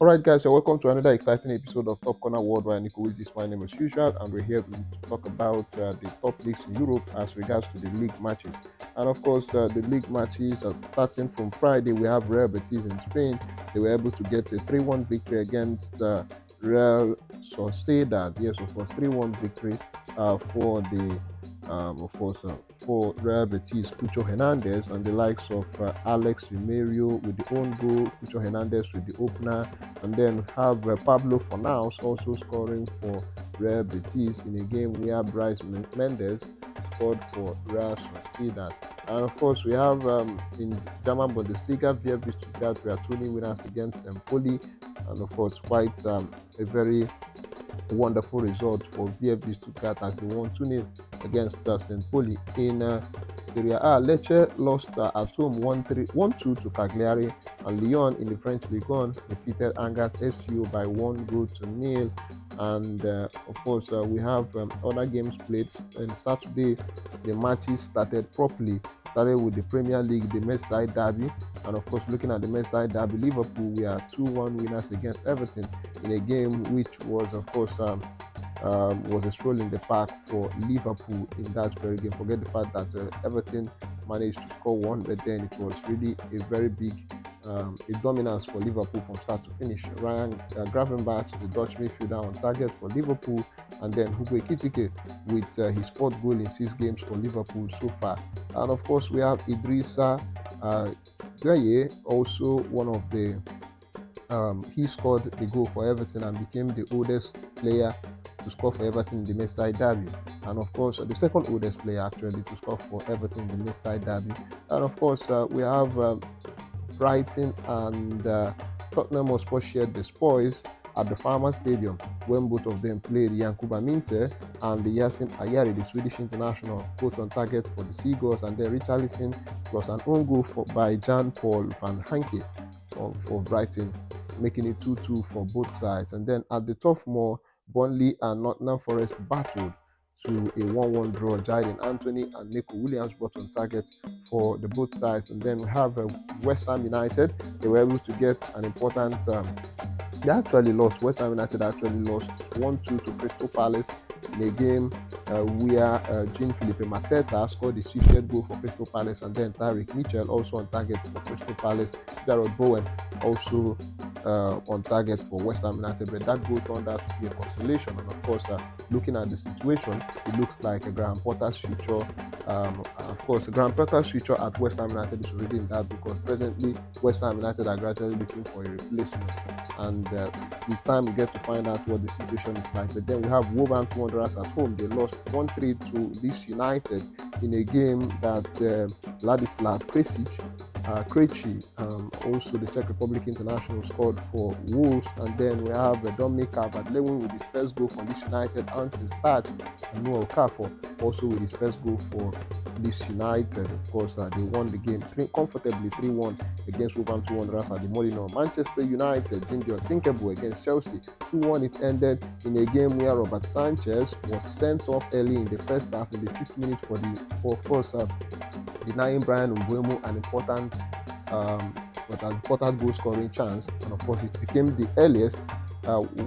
Alright guys, you're welcome to another exciting episode of Top Corner Worldwide. Nico Wiz is my name as usual, and we're here to talk about the top leagues in Europe as regards to the league matches. And of course, the league matches starting from Friday, we have Real Betis in Spain. They were able to get a 3-1 victory against Real Sociedad. Yes, of course, 3-1 victory for the for Real Betis, Cucho Hernandez and the likes of Alex Rimerio with the own goal, Cucho Hernandez with the opener, and then have Pablo Fornals also scoring for Real Betis in a game where Bryce Mendes scored for Real Sociedad. And of course, we have in German Bundesliga, VfB Stuttgart, we are 2-0 winners against Empoli, and of course, quite a very wonderful result for VfB Stuttgart as they won 2-0 against St. Poli. In Serie A, Lecce lost at home 1-2 to Cagliari, and Lyon in the French Ligue 1 defeated Angers SU by 1-0. And of course, we have other games played. On Saturday, the matches started properly. Started with the Premier League, the Merseyside derby, and of course, looking at the Merseyside derby, Liverpool, we are 2-1 winners against Everton in a game which was, of course, was a stroll in the park for Liverpool in that very game. Forget the fact that Everton managed to score one, but then it was really a very big a dominance for Liverpool from start to finish. Ryan Gravenberch, the Dutch midfielder, on target for Liverpool, and then Hugo Ekitike with his fourth goal in 6 games for Liverpool so far. And of course, we have Idrissa Gueye, also one of the he scored the goal for Everton and became the oldest player to score for Everton in the Merseyside derby, and of course the second oldest player actually to score for Everton in the Merseyside derby. And of course we have Brighton and Tottenham Hotspur shared the spoils at the Farmers Stadium when both of them played. Yankuba Minte and Yasin Ayari, the Swedish international, both on target for the Seagulls, and then Richarlison plus an own goal by Jan-Paul van Hanke for Brighton, making it 2-2 for both sides. And then at the Turf Moor, Burnley and Nottingham Forest battled to a 1-1 draw. Jayden Anthony and Nico Williams both on target for the both sides. And then we have West Ham United. They were able to get an important they actually lost. West Ham United actually lost 1-2 to Crystal Palace in a game where Jean-Philippe Mateta scored the 60th goal for Crystal Palace, and then Tyreek Mitchell also on target for Crystal Palace. Jarrod Bowen also on target for West Ham United, but that goal turned out to be a consolation. And of course, looking at the situation, it looks like a Graham Potter's future. Of course, Graham Potter's future at West Ham United is already in doubt, because presently West Ham United are gradually looking for a replacement, and with time we get to find out what the situation is like. But then we have Wolverhampton Wanderers at home. They lost 1-3 to Leeds United in a game that Ladislav Krejci, also the Czech Republic international, scored for Wolves. And then we have Dominic Calvert-Lewin with his first goal for Leeds United, Anton Starch and Noel Okafor also with his first goal for Leeds United. Of course, they won the game comfortably 3-1 against Wolverhampton Wanderers at the Molineux. Manchester United, Ginger Tinkerbell against Chelsea, 2-1 it ended in a game where Robert Sanchez was sent off early in the first half in the 5th minute for of course denying Brian Mbeumo an important goal scoring chance. And of course, it became the earliest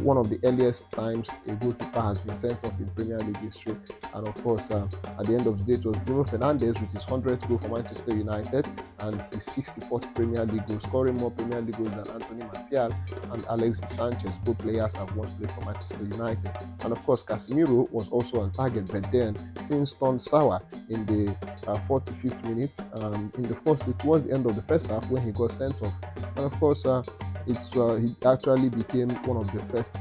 one of the earliest times a goalkeeper has been sent off in Premier League history. And of course, at the end of the day, it was Bruno Fernandes with his 100th goal for Manchester United and his 64th Premier League goal, scoring more Premier League goals than Anthony Martial and Alexis Sanchez. Both players have once played for Manchester United. And of course, Casemiro was also on target, but then things turned sour in the 45th minute. Towards the end of the first half when he got sent off. And of course, he actually became one of the first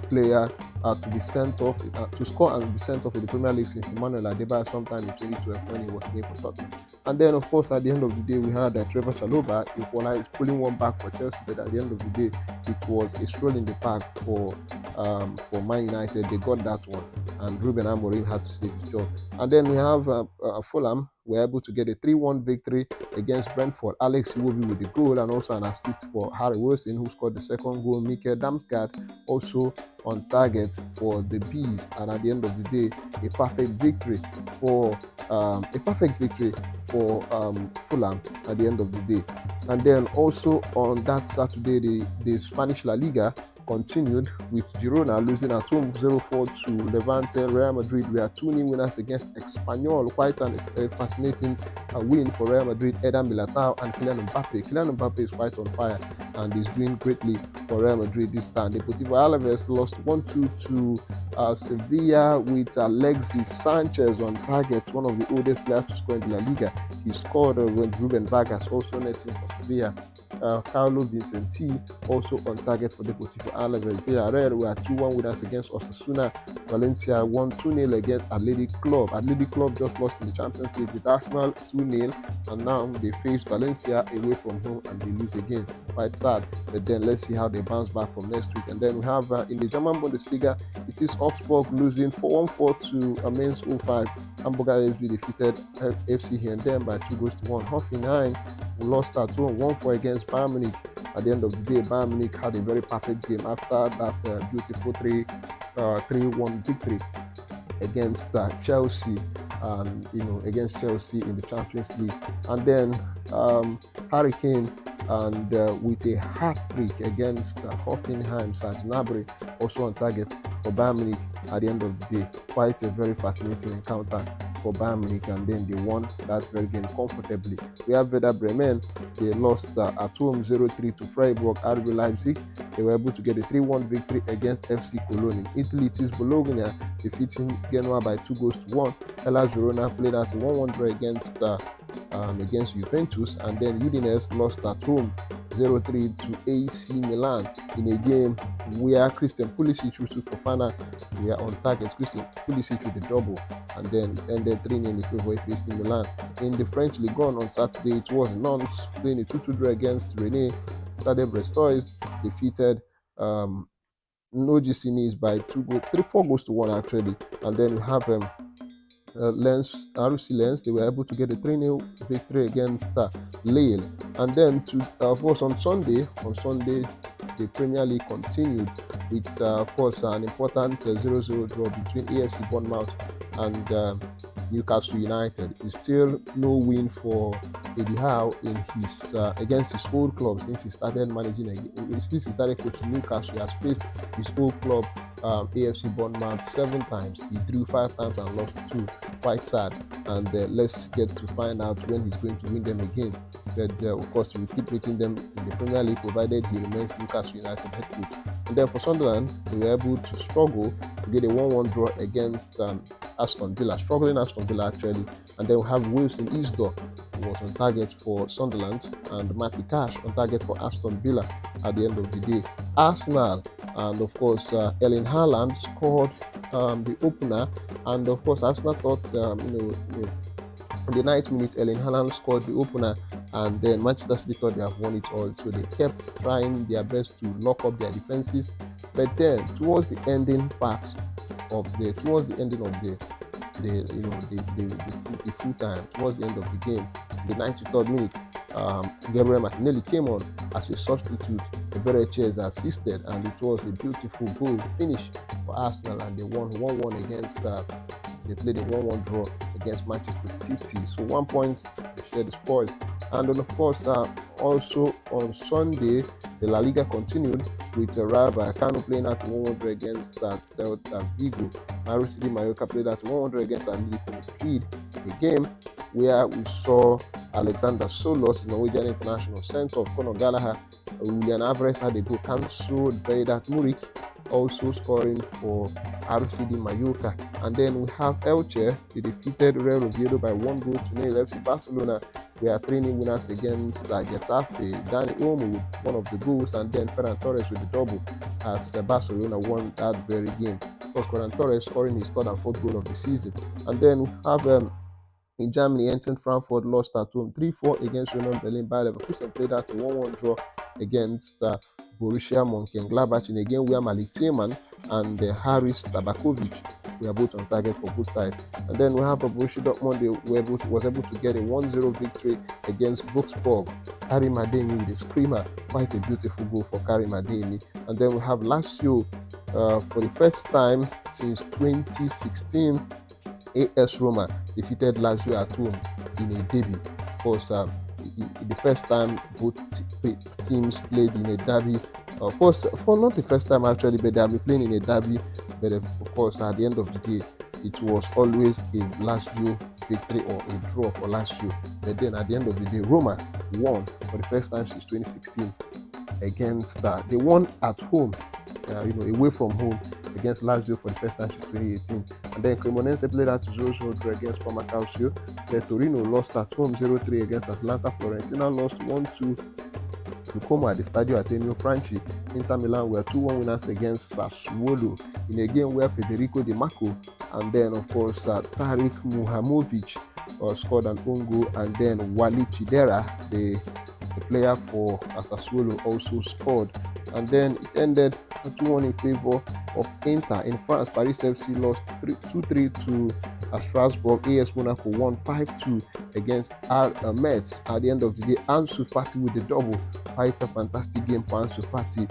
player to be sent off, to score and be sent off in the Premier League since Emmanuel Adebayor sometime in 2012 when he was playing for Tottenham. And then, of course, at the end of the day, we had Trevor Chalobah pulling one back for Chelsea, but at the end of the day, it was a stroll in the park for Man United. They got that one, and Ruben Amorim had to save his job. And then we have Fulham were able to get a 3-1 victory against Brentford. Alex Iwobi with the goal and also an assist for Harry Wilson, who scored the second goal. Mikel Damsgaard also on target for the Bees, and at the end of the day, a perfect victory for Fulham at the end of the day. And then also on that Saturday, the Spanish La Liga continued with Girona losing at home 0-4 to Levante. Real Madrid were 2-0 winners against Espanyol. Quite a fascinating win for Real Madrid. Eder Militao and Kylian Mbappe. Kylian Mbappe is quite on fire and is doing greatly for Real Madrid this time. Deportivo Alaves lost 1-2 to Sevilla with Alexis Sanchez on target, one of the oldest players to score in the La Liga. He scored when Ruben Vargas also netting for Sevilla. Carlo Vincenti also on target for Deportivo Alaves. Villarreal were 2-1 winners against Osasuna. Valencia won 2-0 against Athletic Club. Athletic Club just lost in the Champions League with Arsenal 2-0, and now they face Valencia away from home and they lose again. Quite sad, but then let's see how they bounce back from next week. And then we have in the German Bundesliga, it is Augsburg losing 4-1 to Mainz 05. Hamburger SV defeated FC Heerenveen by 2-1. Hoffenheim lost at home 1-4 against Bayern Munich. At the end of the day, Bayern Munich had a very perfect game after that beautiful 3-1 victory against Chelsea, against Chelsea in the Champions League. And then Harry Kane and with a hat-trick against Hoffenheim, Serge Gnabry also on target for Bayern Munich at the end of the day. Quite a very fascinating encounter for Bayern Munich, and then they won that very game comfortably. We have Werder Bremen. They lost at home 0-3 to Freiburg. RB Leipzig, they were able to get a 3-1 victory against FC Cologne. In Italy, it is Bologna defeating Genoa by 2-1. Hellas Verona played at a 1-1 draw against Juventus, and then Udinese lost at home 0-3 to AC Milan in a game where Christian Pulisic, Yusuf Fofana were on target. Christian Pulisic with a double, and then it ended 3-0 in favor of AC Milan. In the French Ligue 1 on Saturday, it was Nantes playing a 2-2 draw against Rennes. Stade Brestois defeated OGC Nice by 4-1 actually, and then we have Lens, RC Lens, they were able to get a 3-0 victory against Lille. And then of course on Sunday, the Premier League continued with of course an important 0-0 draw between AFC Bournemouth and Newcastle United. It's still no win for Eddie Howe in his against his old club since he started since he started coaching Newcastle. He has faced his old club AFC Bournemouth 7 times. He drew 5 times and lost 2. Quite sad. And let's get to find out when he's going to win them again. But of course, he will keep meeting them in the Premier League provided he remains Newcastle United head coach. And then for Sunderland, they were able to struggle to get a 1-1 draw against Aston Villa, struggling Aston Villa actually. And then we have Wilson Isdor, who was on target for Sunderland, and Matty Cash on target for Aston Villa at the end of the day. Arsenal and of course Erling Haaland scored the opener, and of course Arsenal thought in the 9th minute Erling Haaland scored the opener, and then Manchester City thought they have won it all, so they kept trying their best to lock up their defenses. But then towards the ending of the full time, towards the end of the game, the 93rd minute, Gabriel Martinelli came on as a substitute. Eberechi assisted, and it was a beautiful goal finish for Arsenal, and they won 1-1 against. They played a 1-1 draw against Manchester City. So 1 point, they shared the spoils. And then of course, also on Sunday, the La Liga continued with Rayo Vallecano playing at 1-1 draw against Celta Vigo. Mario City Mallorca played at 1-1 draw against Atletico Madrid. A game where we saw Alexander Solos, Norwegian international centre of Conor Gallagher, Julian Alvarez had a goal cancelled. Vedat Muric also scoring for RCD Mallorca. And then we have Elche, they defeated Real Oviedo by 1-0. FC Barcelona were 3-0 winners against Getafe. Dani Olmo with one of the goals, and then Ferran Torres with the double as Barcelona won that very game. Of course, Ferran Torres scoring his 3rd and 4th goal of the season. And then we have in Germany, Eintracht Frankfurt lost at home 3-4 against Union Berlin. Bayer Leverkusen played at a 1-1 draw against Borussia Mönchengladbach in a game where Malik Tillman and Haris Tabakovic we are both on target for both sides. And then we have Borussia Dortmund, was able to get a 1-0 victory against Wolfsburg. Karim Adeyemi with a screamer, quite a beautiful goal for Karim Adeyemi. And then we have Lazio, for the first time since 2016, AS Roma defeated Lazio at home in a derby. Of course, the first time both teams played in a derby. Of course, for not the first time actually, but they have been playing in a derby. But of course, at the end of the day, it was always a Lazio victory or a draw for Lazio. But then at the end of the day, Roma won for the first time since 2016 against they won at home, away from home against Lazio for the first time since 2018. And then Cremonese played at 0-0 draw against Parma Calcio. The Torino lost at home 0-3 against Atalanta. Fiorentina lost 1-2 to Como at the Stadio Ateneo Franchi. Inter Milan were 2-1 winners against Sassuolo in a game where Federico Di Marco and then of course Tarik Muhamovic scored an own goal, and then Wally Chidera, the player for Sassuolo, also scored. And then it ended 2-1 in favor of Inter. In France, Paris FC lost 2-3 to Strasbourg. AS Monaco won 5-2 against Metz. At the end of the day, Ansu Fati with the double. Quite a fantastic game for Ansu Fati.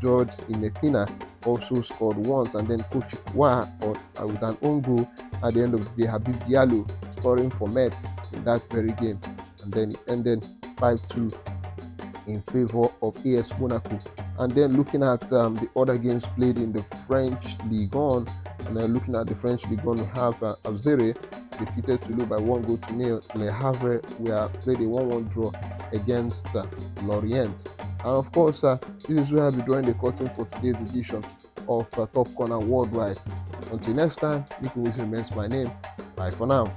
George Inekina also scored once, and then Kofi Kwa with an own goal. At the end of the day, Habib Diallo scoring for Metz in that very game. And then it ended 5-2 in favor of AS Monaco. And then looking at the other games played in the French Ligue 1, and then looking at the French Ligue 1, we have Auxerre defeated Toulouse by 1-0. Le Havre played a 1-1 draw against Lorient. And of course, this is where I'll be drawing the curtain for today's edition of Top Corner Worldwide. Until next time, Nico Wiz remains my name. Bye for now.